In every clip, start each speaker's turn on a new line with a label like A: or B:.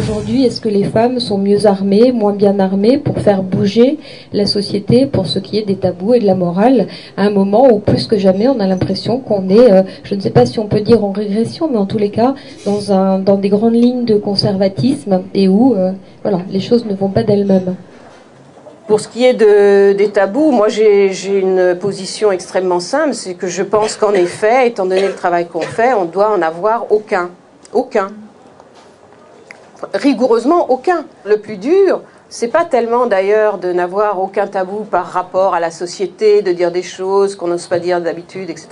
A: aujourd'hui, est-ce que les femmes sont mieux armées, moins bien armées pour faire bouger la société pour ce qui est des tabous et de la morale, à un moment où plus que jamais on a l'impression qu'on est, je ne sais pas si on peut dire en régression, mais en tous les cas dans des grandes lignes de conservatisme et où voilà, les choses ne vont pas d'elles-mêmes.
B: Pour ce qui est des tabous, moi j'ai une position extrêmement simple, c'est que je pense qu'en effet, étant donné le travail qu'on fait, on doit en avoir aucun. Aucun. Rigoureusement aucun. Le plus dur, c'est pas tellement d'ailleurs de n'avoir aucun tabou par rapport à la société, de dire des choses qu'on n'ose pas dire d'habitude, etc.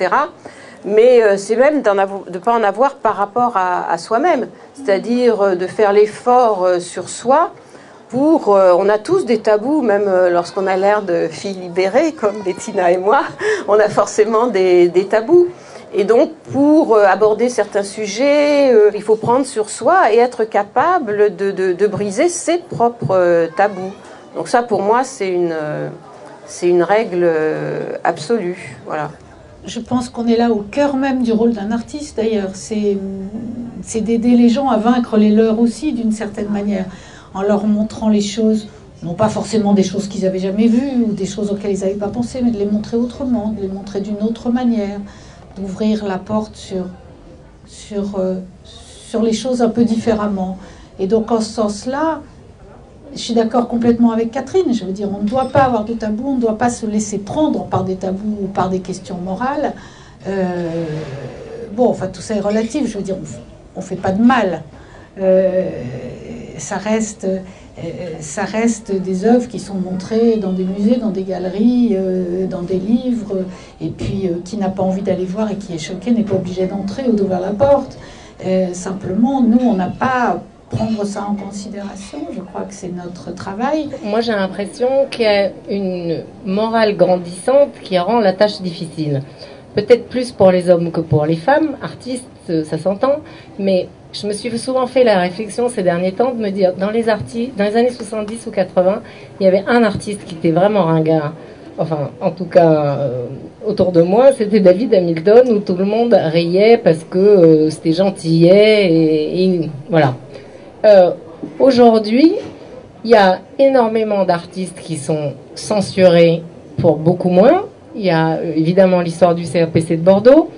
B: Mais c'est même de ne pas en avoir par rapport à soi-même. C'est-à-dire de faire l'effort sur soi. On a tous des tabous, même lorsqu'on a l'air de filles libérées, comme Bettina et moi, on a forcément des tabous. Et donc, pour aborder certains sujets, il faut prendre sur soi et être capable de briser ses propres tabous. Donc ça, pour moi, c'est une règle absolue. Voilà.
C: Je pense qu'on est là au cœur même du rôle d'un artiste, d'ailleurs. C'est d'aider les gens à vaincre les leurs aussi, d'une certaine manière, en leur montrant les choses, non pas forcément des choses qu'ils n'avaient jamais vues ou des choses auxquelles ils n'avaient pas pensé, mais de les montrer autrement, de les montrer d'une autre manière, d'ouvrir la porte sur les choses un peu différemment. Et donc en ce sens-là, je suis d'accord complètement avec Catherine. Je veux dire, on ne doit pas avoir de tabou, on ne doit pas se laisser prendre par des tabous ou par des questions morales. Bon, enfin tout ça est relatif, je veux dire, on ne fait pas de mal. Ça reste des œuvres qui sont montrées dans des musées, dans des galeries, dans des livres, et puis qui n'a pas envie d'aller voir et qui est choqué n'est pas obligé d'entrer ou d'ouvrir la porte. Simplement, nous, on n'a pas à prendre ça en considération. Je crois que c'est notre travail.
D: Moi, j'ai l'impression qu'il y a une morale grandissante qui rend la tâche difficile. Peut-être plus pour les hommes que pour les femmes, artistes, ça s'entend, mais je me suis souvent fait la réflexion ces derniers temps de me dire, dans les années 70 ou 80, il y avait un artiste qui était vraiment ringard. Enfin, en tout cas, autour de moi, c'était David Hamilton, où tout le monde riait parce que c'était gentillet, et voilà. Aujourd'hui, il y a énormément d'artistes qui sont censurés pour beaucoup moins. Il y a évidemment l'histoire du CRPC de Bordeaux.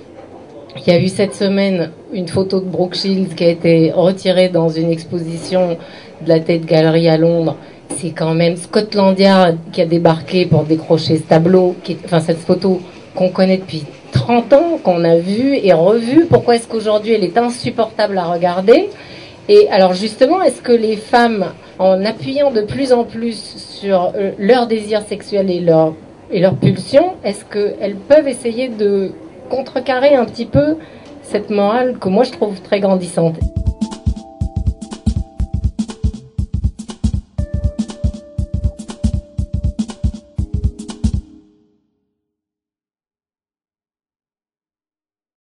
D: Il y a eu cette semaine une photo de Brooke Shields qui a été retirée dans une exposition de la Tate Gallery à Londres. C'est quand même Scotland Yard qui a débarqué pour décrocher ce tableau, cette photo qu'on connaît depuis 30 ans, qu'on a vue et revue. Pourquoi est-ce qu'aujourd'hui elle est insupportable à regarder? Et alors justement, est-ce que les femmes, en appuyant de plus en plus sur leur désir sexuel et leur pulsion, est-ce qu'elles peuvent essayer de contrecarrer un petit peu cette morale que moi je trouve très grandissante?